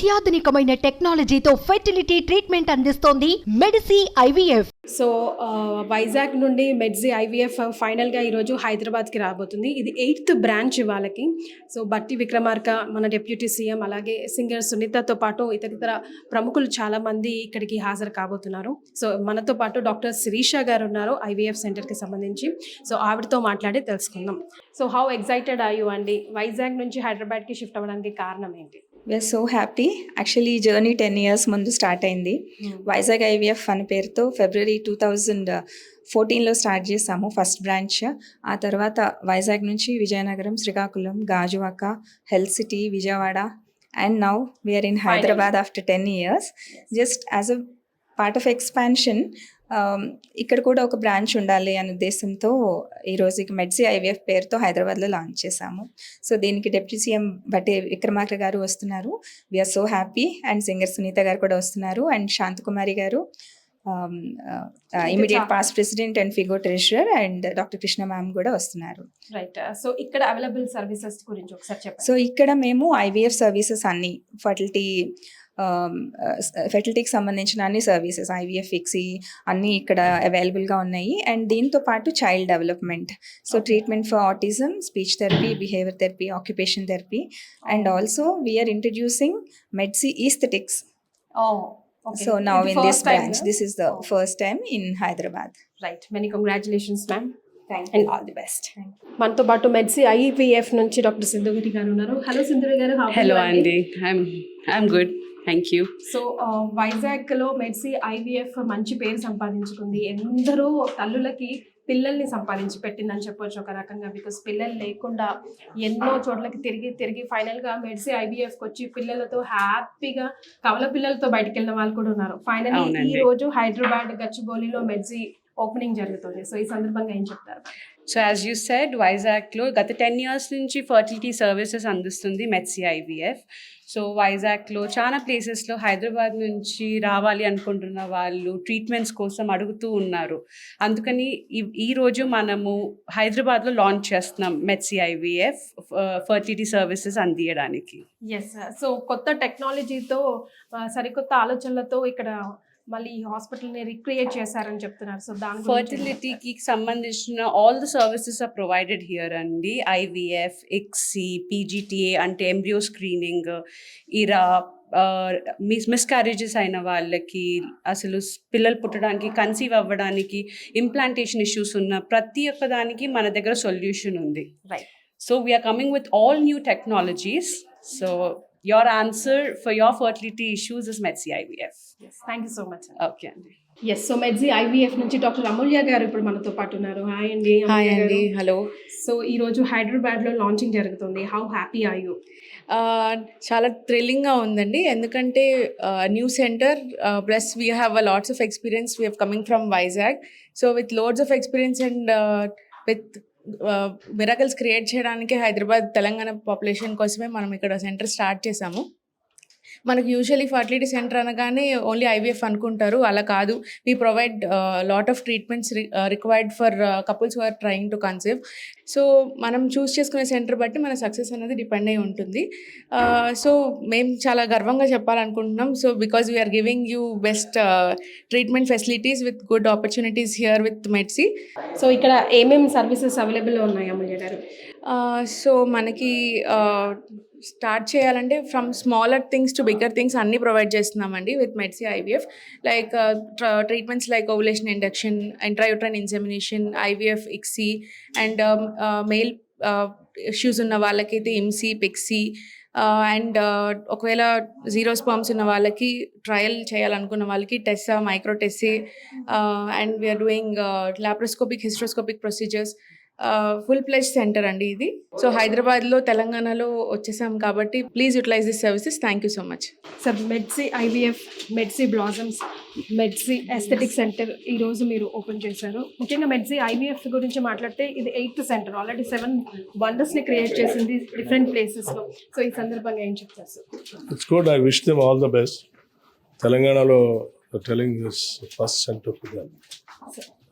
అత్యాధునికమైన టెక్నాలజీతో fertility treatment అందిస్తోంది Medici IVF. So Vizag నుండి మెడ్జీ ఐవీఎఫ్ ఫైనల్గా ఈరోజు హైదరాబాద్కి రాబోతుంది. ఇది 8th బ్రాంచ్ వాళ్ళకి. సో బట్టి విక్రమార్క, మన డిప్యూటీ సీఎం, అలాగే సింగర్ సునీతతో పాటు ఇతర ప్రముఖులు చాలామంది ఇక్కడికి హాజరు కాబోతున్నారు. సో మనతో పాటు డాక్టర్ శిరీష గారు ఉన్నారు ఐవీఎఫ్ సెంటర్కి సంబంధించి. సో ఆవిడతో మాట్లాడి తెలుసుకుందాం. So how excited are you అండి? వైజాగ్ నుంచి హైదరాబాద్కి షిఫ్ట్ అవ్వడానికి కారణం ఏంటి? We're so happy. యాక్చువల్లీ ఈ జర్నీ 10 years ముందు స్టార్ట్ అయింది. వైజాగ్ ఐవీఎఫ్ అనే పేరుతో ఫిబ్రవరి 2014లో స్టార్ట్ చేసాము ఫస్ట్ బ్రాంచ్. ఆ తర్వాత వైజాగ్ నుంచి Vizianagaram, Srikakulam, Gajuwaka, health city, Vijayawada, and now we're in Hyderabad after 10 years. Just as a part of expansion ఇక్కడ కూడా ఒక బ్రాంచ్ ఉండాలి అనే ఉద్దేశంతో ఈరోజు మెడ్జీ ఐవీఎఫ్ పేరుతో హైదరాబాద్లో లాంచ్ చేశాము. సో దీనికి డిప్యూటీ సీఎం బట్టి విక్రమార్క గారు వస్తున్నారు. We're so happy. And singer Sunitha garu కూడా వస్తున్నారు. And Shanthakumari garu, immediate past president and FIGO treasurer, and doctor Krishna ma'am కూడా వస్తున్నారు. రైట్. సో ఇక్కడ అవైలబుల్ సర్వీసెస్ గురించి ఒకసారి చెప్పండి. సో ఇక్కడ మేము ఐవీఎఫ్ సర్వీసెస్ అన్ని ఫెర్టిలిటీకి సంబంధించిన అన్ని సర్వీసెస్, ఐవీఎఫ్, ఇక్సీ అన్నీ ఇక్కడ అవైలబుల్గా ఉన్నాయి. అండ్ దీంతో పాటు child development, so treatment for autism, speech therapy, behaviour therapy, occupation therapy, and also we are introducing Medsy aesthetics. So now in this branch, this is the first time in Hyderabad. Right. Many congratulations, ma'am. Thank you. And all the best. మనతో పాటు మెడ్సీ IVF నుంచి doctor సింధుగిరి గారు ఉన్నారు. Hello సింధుగిరి గారు. Hello అండి. I'm good, thank you. So వైజాగ్లో మెడ్సీ IVF మంచి పేరు సంపాదించుకుంది. ఎందరో తల్లులకి పిల్లల్ని సంపాదించి పెట్టిందని చెప్పొచ్చు ఒక రకంగా. బికాస్ పిల్లలు లేకుండా ఎన్నో చోట్లకి తిరిగి ఫైనల్గా మెడ్సీ ఐవీఎఫ్కి వచ్చి పిల్లలతో హ్యాపీగా కవల పిల్లలతో బయటకు వెళ్ళిన వాళ్ళు కూడా ఉన్నారు. ఫైనల్లీ ఈ రోజు హైదరాబాద్ గచ్చిబౌలిలో మెడ్జీ ఓపెనింగ్ జరుగుతుంది. సో ఈ సందర్భంగా ఏం చెప్తారు? సో యాజ్ యూ సెడ్, వైజాగ్లో గత 10 years నుంచి ఫర్టిలిటీ సర్వీసెస్ అందిస్తుంది మెడ్సీ ఐవీఎఫ్. సో వైజాగ్లో చాలా ప్లేసెస్లో హైదరాబాద్ నుంచి రావాలి అనుకుంటున్న వాళ్ళు ట్రీట్మెంట్స్ కోసం అడుగుతూ ఉన్నారు. అందుకని ఈరోజు మనము హైదరాబాద్లో లాంచ్ చేస్తున్నాం మెడ్సీ ఐవీఎఫ్ ఫర్టిలిటీ సర్వీసెస్ అందించడానికి. ఎస్. సో కొత్త టెక్నాలజీతో, సరికొత్త ఆలోచనలతో ఇక్కడ మళ్ళీ హాస్పిటల్ని రిక్రియేట్ చేశారని చెప్తున్నారు. సో దాని ఫర్టిలిటీకి సంబంధించిన all the services are provided here అండి. ఐవీఎఫ్, ఇక్సీ, పీజీటీఏ అంటే ఎంబ్రియో స్క్రీనింగ్, ఇరా, మిస్క్యారేజెస్ అయిన వాళ్ళకి, అసలు పిల్లలు పుట్టడానికి, కన్సీవ్ అవ్వడానికి, ఇంప్లాంటేషన్ ఇష్యూస్ ఉన్న ప్రతి ఒక్క దానికి మన దగ్గర సొల్యూషన్ ఉంది. Right. So we're coming with all new technologies. So your answer for your fertility issues is Medcy IVF. Yes, thank you so much. Okay అండి. ఎస్. సో మెడ్జీ ఐవీఎఫ్ నుంచి డాక్టర్ అమూల్య గారు ఇప్పుడు మనతో పాటు ఉన్నారు. హాయ్ అండి. హాయ్ అండి. హలో. సో ఈరోజు హైదరాబాద్లో లాంచింగ్ జరుగుతుంది. How happy are you? చాలా థ్రిల్లింగ్గా ఉందండి. ఎందుకంటే new centre plus we have a lots of experience. We have coming from Vizag. So with loads of experience and with miracles create చేయడానికి హైదరాబాద్, తెలంగాణ పాపులేషన్ కోసమే మనం ఇక్కడ సెంటర్ స్టార్ట్ చేసాము. మనకు యూజువల్లీ ఫర్టిలిటీ సెంటర్ అనగానే ఓన్లీ ఐవీఎఫ్ అనుకుంటారు. అలా కాదు. We provide lot of treatments required for couples who are trying to conceive. So మనం చూస్ చేసుకునే సెంటర్ బట్టి మన సక్సెస్ అనేది డిపెండ్ అయి ఉంటుంది. సో మేము చాలా గర్వంగా చెప్పాలనుకుంటున్నాం. So because we are giving you best treatment facilities with good opportunities here with Medsy. So ఇక్కడ ఏమేమి సర్వీసెస్ అవైలబుల్ ఉన్నాయి అమూల్య గారు? సో మనకి స్టార్ట్ చేయాలంటే from smaller things to bigger things అన్నీ ప్రొవైడ్ చేస్తున్నామండి with Medsy IVF. Like treatments like ovulation induction, intrauterine insemination, IVF, ICSI, and male issues ఉన్న వాళ్ళకైతే ఇమ్సీ, పిక్సీ, అండ్ ఒకవేళ జీరో స్పర్మ్స్ ఉన్న వాళ్ళకి ట్రయల్ చేయాలనుకున్న వాళ్ళకి TESA, micro TESE, and we are doing laparoscopic, hysteroscopic procedures. Full pledge centre అండి ఇది. So హైదరాబాద్లో, తెలంగాణలో వచ్చేసాం కాబట్టి please utilise this services. Thank you so much. Sir, మెడ్సీ IVF, మెడ్సీ blossoms, మెడ్సీ aesthetic centre ఈరోజు మీరు ఓపెన్ చేశారు. ముఖ్యంగా మెడ్సీ ఐవీఎఫ్ గురించి మాట్లాడితే ఇది 8th సెంటర్. ఆల్రెడీ 7 వండర్స్ని క్రియేట్ చేసింది డిఫరెంట్ ప్లేసెస్లో. సో ఈ సందర్భంగా ఏం చెప్తారు sir? It's good. I wish them all the best. తెలంగాణలో telling this first centre for them.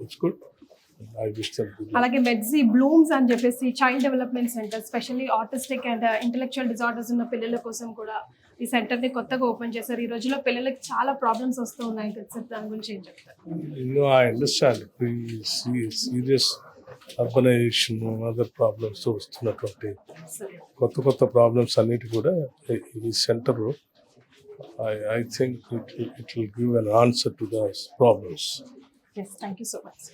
It's good. అలాగే మెడ్సీ బ్లూమ్స్ అని చెప్పేసి child development centre, specially autistic and intellectual disorders ఉన్న పిల్లల కోసం కూడా ఈ సెంటర్ని కొత్తగా ఓపెన్ చేశారు. ఈ రోజుల్లో పిల్లలకి చాలా ప్రాబ్లమ్స్ వస్తూ ఉన్నాయి కదా సార్, దాని గురించి ఏం చెప్తారు? I understand serious urbanization other problems వస్తున్నటువంటి కొత్త ప్రాబ్లమ్స్ అన్నిటి కూడా ఈ centre I think it will give an answer to those problems. Yes, thank you so much.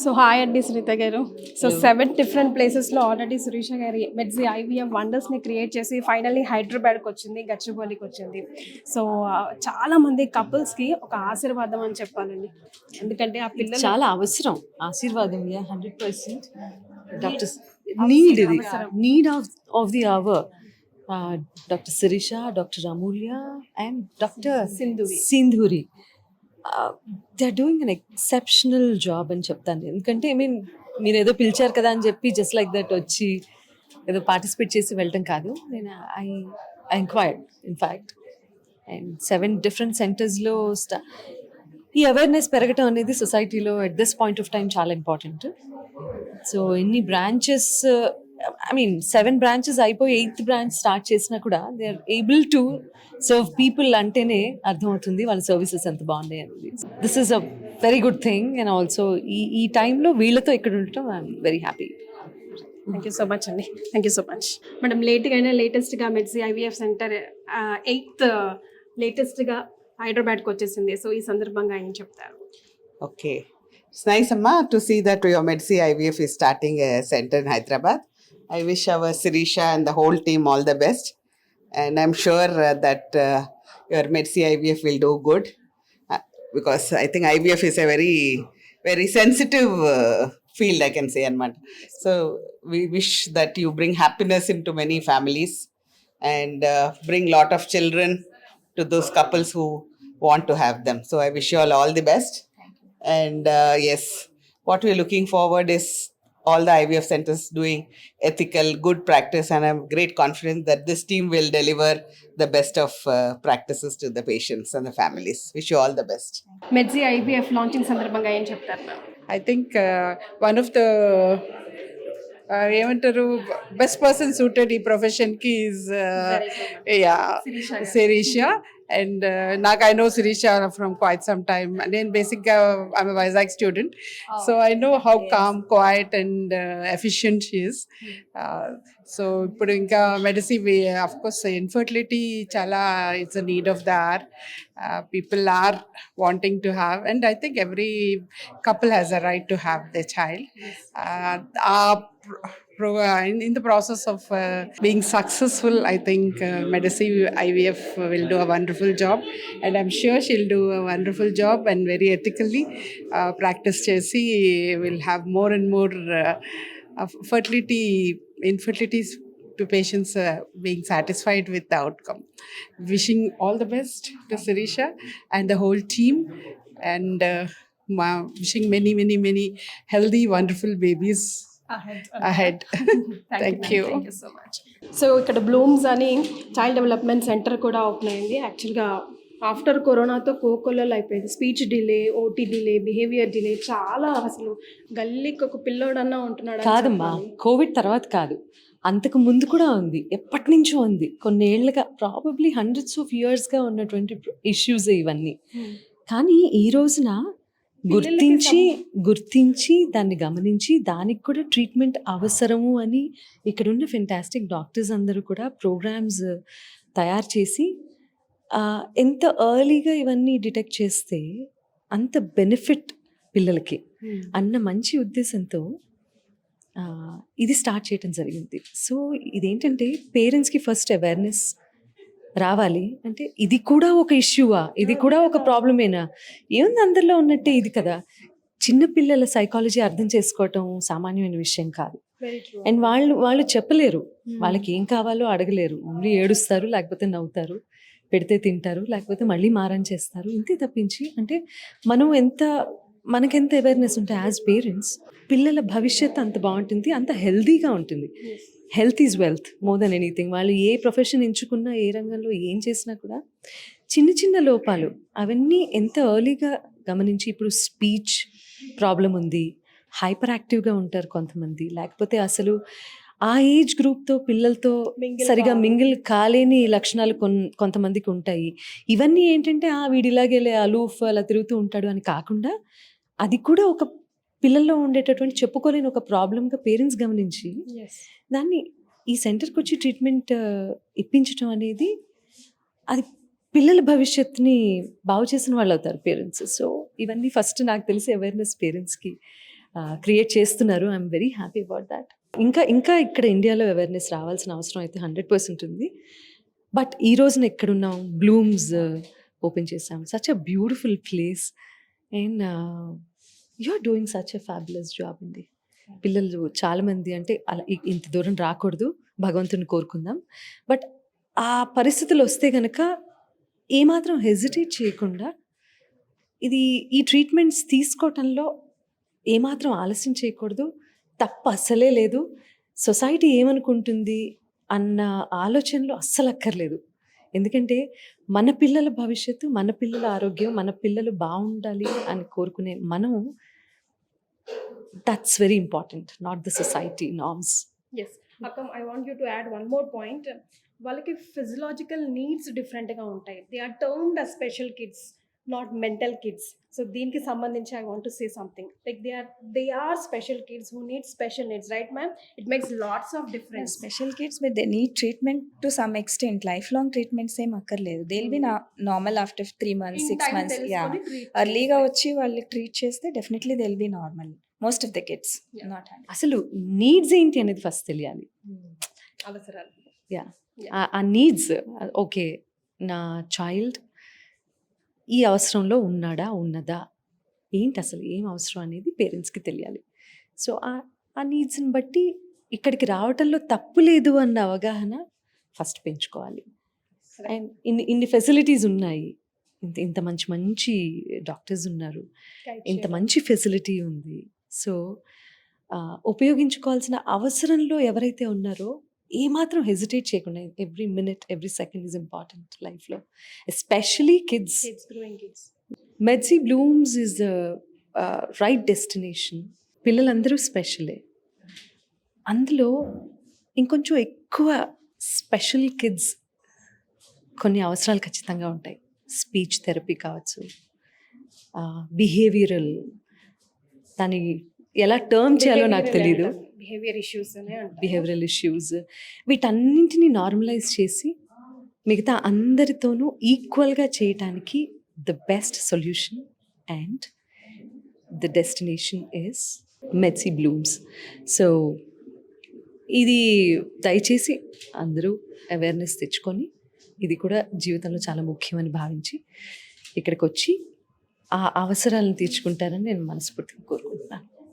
So hi అండి సునీత గారు. సో 7 డిఫరెంట్ ప్లేసెస్లో ఆల్రెడీ శిరీష గారి మెడ్జీ ఐవీఎఫ్ వండర్స్ని క్రియేట్ చేసి ఫైనల్లీ హైదరాబాద్కి వచ్చింది, గచ్చిబౌలికి వచ్చింది. సో చాలామంది కపుల్స్కి ఒక ఆశీర్వాదం అని చెప్పాలండి, ఎందుకంటే ఆ పిల్లలు చాలా అవసరం ఆశీర్వాదం. 100% డాక్టర్ నీడ్ ఇది, need of the hour. Doctor Shirisha, doctor Amulya and doctor Sindhuri they are doing an exceptional job అని చెప్తాను. ఎందుకంటే మీరు ఏదో పిలిచారు కదా అని చెప్పి జస్ట్ లైక్ దట్ వచ్చి ఏదో పార్టిసిపేట్ చేసి వెళ్ళటం కాదు. నేను I enquired in fact, and 7 different సెంటర్స్లో ఈ అవేర్నెస్ పెరగటం అనేది సొసైటీలో at this point of time చాలా ఇంపార్టెంట్. సో ఎన్ని బ్రాంచెస్, 7 బ్రాంచెస్ అయిపోయి 8th బ్రాంచ్ స్టార్ట్ చేసినా కూడా they are able to serve people అంటేనే అర్థమవుతుంది వాళ్ళ సర్వీసెస్ ఎంత బాగున్నాయి అనేది. This is a very good thing. And also ఈ టైంలో వీళ్ళతో ఇక్కడ ఉండటం I'm very happy. Thank you so much అండి, thank you so much madam. లేటెస్ట్గా మెడ్జీ ఐవీఎఫ్ సెంటర్ 8th లేటెస్ట్గా హైదరాబాద్కి వచ్చేసింది. సో ఈ సందర్భంగా ఏం చెప్తారు? Okay. It's nice, Amma, to see that your Medsi IVF is starting a center in Hyderabad. I wish our Sirisha and the whole team all the best. And I'm sure that your Medsi IVF will do good because I think IVF is a very, very sensitive field, I can say, Anman. So we wish that you bring happiness into many families and bring lot of children to those couples who want to have them. So I wish you all the best. And yes, what we're looking forward is all the IVF centers doing ethical, good practice, and I'm great confident that this team will deliver the best of practices to the patients and the families. Wish you all the best. మెడ్జీ IVF launching సందర్భంగా ఏం చెప్తారు ma'am? I think one of the ఏమంటారు best person suited ఈ ప్రొఫెషన్కి is Shirisha. And I know Sirisha from quite some time. And then basically, I'm a Vizag student. So I know how calm, quiet and efficient she is. So ఇప్పుడు ఇంకా medicine, of course, infertility chala, it's a need of the hour. People are wanting to have, and I think every couple has a right to have their child. In the process of being successful, I think Medisi IVF will do a wonderful job, and I'm sure she'll do a wonderful job and very ethically practice chesi will have more and more infertility to patients being satisfied with the outcome. Wishing all the best to Sirisha and the whole team, and wishing many healthy, wonderful babies ahead. Thank you. Thank you so much. So ఇక్కడ Bloom's అని child development centre కూడా open అయింది. యాక్చువల్గా after కరోనాతో కోకొల్లలు అయిపోయింది. Speech delay, OT delay, behaviour delay, చాలా అసలు గల్లీకి ఒక పిల్లోడన్నా ఉంటున్నాడు. కాదమ్మా, కోవిడ్ తర్వాత కాదు, అంతకు ముందు కూడా ఉంది, ఎప్పటి నుంచో ఉంది, కొన్ని ఏళ్ళుగా, ప్రాబబ్లీ hundreds of yearsగా ఉన్నటువంటి ఇష్యూస్ ఇవన్నీ. కానీ ఈ రోజున గుర్తించి దాన్ని గమనించి దానికి కూడా ట్రీట్మెంట్ అవసరము అని ఇక్కడున్న ఫెంటాస్టిక్ డాక్టర్స్ అందరూ కూడా ప్రోగ్రామ్స్ తయారు చేసి ఎంత ఎర్లీగా ఇవన్నీ డిటెక్ట్ చేస్తే అంత బెనిఫిట్ పిల్లలకి అన్న మంచి ఉద్దేశంతో ఇది స్టార్ట్ చేయటం జరిగింది. సో ఇదేంటంటే పేరెంట్స్కి ఫస్ట్ అవేర్నెస్ రావాలి. అంటే ఇది కూడా ఒక ఇష్యూవా, ఇది కూడా ఒక ప్రాబ్లమేనా, ఏముంది అందరిలో ఉన్నట్టే ఇది కదా. చిన్నపిల్లల సైకాలజీ అర్థం చేసుకోవటం సామాన్యమైన విషయం కాదు. అండ్ వాళ్ళు చెప్పలేరు, వాళ్ళకి ఏం కావాలో అడగలేరు, ఓన్లీ ఏడుస్తారు, లేకపోతే నవ్వుతారు, పెడితే తింటారు, లేకపోతే మళ్ళీ మారం చేస్తారు, ఇంతే తప్పించి. అంటే మనకెంత అవేర్నెస్ ఉంటే యాజ్ పేరెంట్స్ పిల్లల భవిష్యత్తు అంత బాగుంటుంది, అంత హెల్తీగా ఉంటుంది. Health is wealth more than anything. వాళ్ళు ఏ ప్రొఫెషన్ ఎంచుకున్నా, ఏ రంగంలో ఏం చేసినా కూడా చిన్న లోపాలు అవన్నీ ఎంత ఎర్లీగా గమనించి, ఇప్పుడు స్పీచ్ ప్రాబ్లం ఉంది, హైపర్ యాక్టివ్గా ఉంటారు కొంతమంది, లేకపోతే అసలు ఆ ఏజ్ గ్రూప్తో పిల్లలతో Mingle సరిగా కావాలి. మింగిల్ కాలేని లక్షణాలు కొంతమందికి ఉంటాయి. ఇవన్నీ ఏంటంటే వీడు ఇలాగేలే అలూఫ్ అలా తిరుగుతూ ఉంటాడు అని కాకుండా అది కూడా ఒక పిల్లల్లో ఉండేటటువంటి చెప్పుకోలేని ఒక ప్రాబ్లంగా పేరెంట్స్ గమనించి దాన్ని ఈ సెంటర్కి వచ్చి ట్రీట్మెంట్ ఇప్పించడం అనేది అది పిల్లల భవిష్యత్తుని బాగు చేసిన వాళ్ళు అవుతారు పేరెంట్స్. సో ఇవన్నీ ఫస్ట్ నాకు తెలిసి అవేర్నెస్ పేరెంట్స్కి క్రియేట్ చేస్తున్నారు. I'm very happy about that. ఇంకా ఇక్కడ ఇండియాలో అవేర్నెస్ రావాల్సిన అవసరం అయితే 100% ఉంది. బట్ ఈ రోజున ఎక్కడున్నాం, బ్లూమ్స్ ఓపెన్ చేసాం, such a beautiful place and you are doing such a fabulous job అండి. పిల్లలు చాలామంది అంటే అలా ఇంత దూరం రాకూడదు, భగవంతుని కోరుకుందాం. బట్ ఆ పరిస్థితులు వస్తే కనుక ఏమాత్రం హెజిటేట్ చేయకుండా ఈ ట్రీట్మెంట్స్ తీసుకోవటంలో ఏమాత్రం ఆలస్యం చేయకూడదు. తప్పు అస్సలే లేదు. సొసైటీ ఏమనుకుంటుంది అన్న ఆలోచనలు అస్సలు అక్కర్లేదు. ఎందుకంటే మన పిల్లల భవిష్యత్తు, మన పిల్లల ఆరోగ్యం, మన పిల్లలు బాగుండాలి అని కోరుకునే మనం, that's very important, not the society norms. Yes అక్క, I want you to add one more point. వాళ్ళకి ఫిజియలాజికల్ నీడ్స్ డిఫరెంట్గా ఉంటాయి. They are termed as special kids, not mental kids. So దీనికి సంబంధించి I want to say something like they are special kids who need special needs, right ma'am? It makes lots of difference. Special kids with they need treatment to some extent. Life long treatments ఏం అక్కర్లేదు. They will be normal after 3 months 6 months. ఎర్లీగా వచ్చి వాళ్ళకి treat చేస్తే definitely they will be normal. Most of the kids not. అసలు needs ఏంటి అనేది first తెలియాలి. అవసరాలు. ఆ నీడ్స్, ఓకే నా చైల్డ్ ఈ అవసరంలో ఉన్నాడా ఉన్నదా, ఏంటి అసలు ఏం అవసరం అనేది పేరెంట్స్కి తెలియాలి. సో ఆ నీడ్స్ని బట్టి ఇక్కడికి రావటంలో తప్పు లేదు అన్న అవగాహన ఫస్ట్ పెంచుకోవాలి. అండ్ ఇన్ని ఫెసిలిటీస్ ఉన్నాయి, ఇంత మంచి డాక్టర్స్ ఉన్నారు, ఇంత మంచి ఫెసిలిటీ ఉంది. సో ఉపయోగించుకోవాల్సిన అవసరంలో ఎవరైతే ఉన్నారో ఏమాత్రం హెజిటేట్ చేయకుండా, every minute every second is important లైఫ్లో, ఎస్పెషలీ కిడ్స్. మెడ్సీ Blooms is the right destination. పిల్లలందరూ స్పెషలే. అందులో ఇంకొంచెం ఎక్కువ స్పెషల్ కిడ్స్ కొన్ని అవసరాలు ఖచ్చితంగా ఉంటాయి. స్పీచ్ థెరపీ కావచ్చు, బిహేవియరల్, దాన్ని ఎలా టర్మ్ చేయాలో నాకు తెలీదు, బిహేవియరల్ ఇష్యూస్, వీటన్నింటినీ నార్మలైజ్ చేసి మిగతా అందరితోనూ ఈక్వల్గా చేయటానికి the best solution and the destination is మెడ్సీ బ్లూమ్స్. సో ఇది దయచేసి అందరూ అవేర్నెస్ తెచ్చుకొని, ఇది కూడా జీవితంలో చాలా ముఖ్యమని భావించి ఇక్కడికి వచ్చి ఆ అవసరాలను తీర్చుకుంటారని నేను మనస్ఫూర్తిగా కోరుకుంటున్నాను.